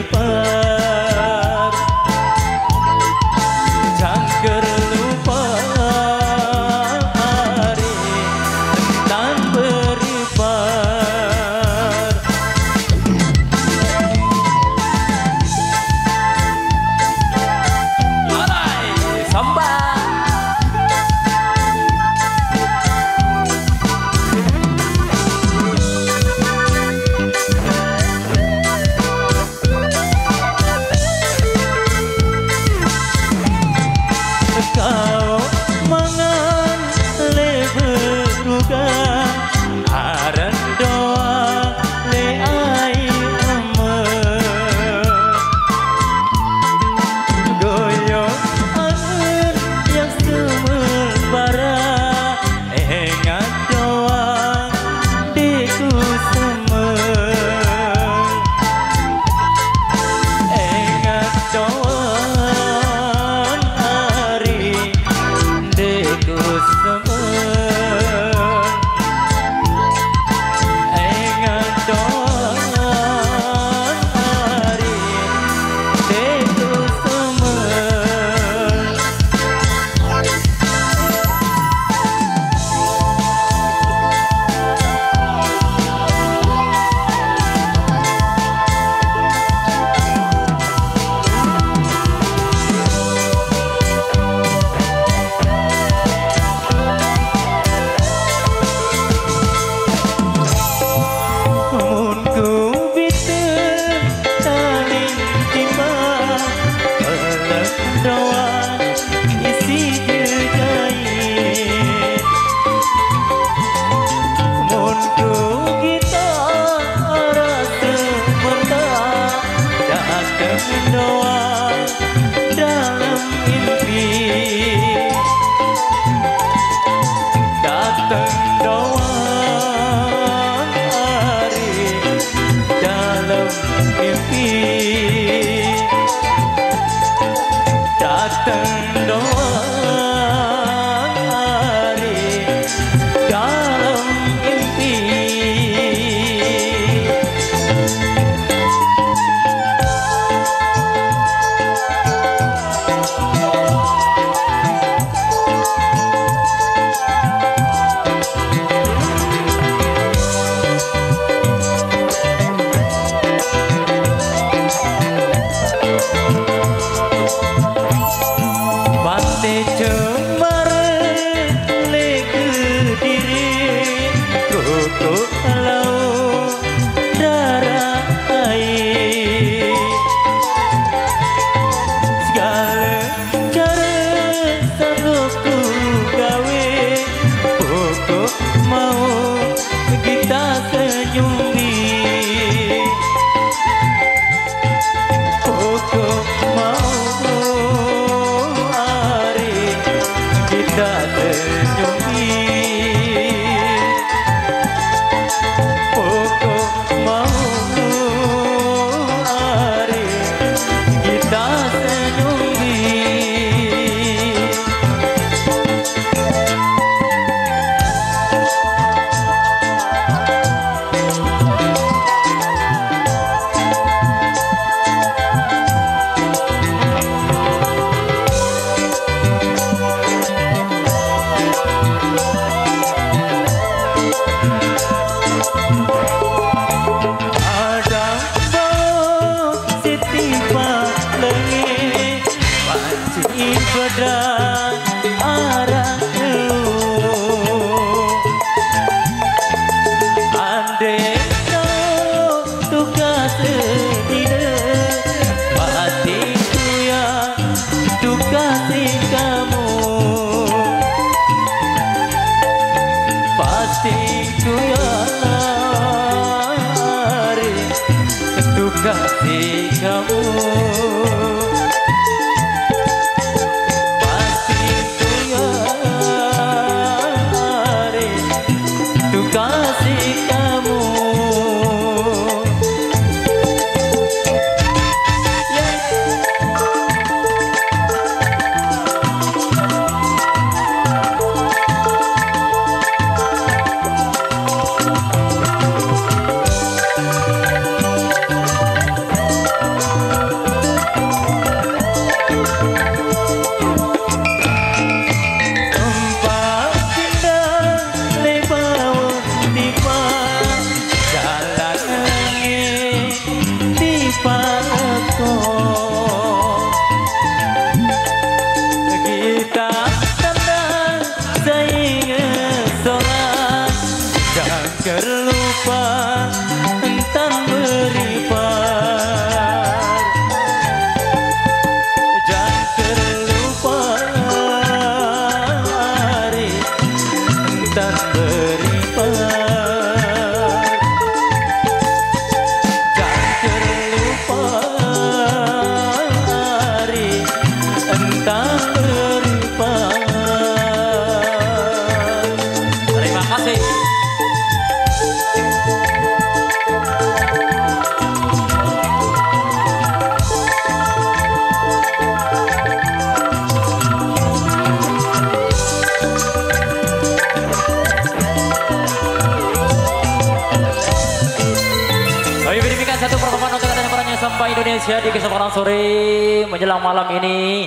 berpar Jangker lupa hari tan berpar Alay samba Kau mangan leberuga aran doa le ai ame goyo angin yang semul bara ingat doa diku semul ingat doa doa dalam mimpi datang doa hari dalam mimpi datang doa hari dalam mimpi Cemar leke diri tutup laut darah air segala cara sanggup ku gawe pokok mau kita senyumi pokok mau kita senyumi pokok mau hari kita senyumi pedang arah lu andai kau tugas tidak hatiku yang tukasi kamu pasti ku yang hari tukasi kamu kasih kamu Indonesia di kesempatan sore menjelang malam ini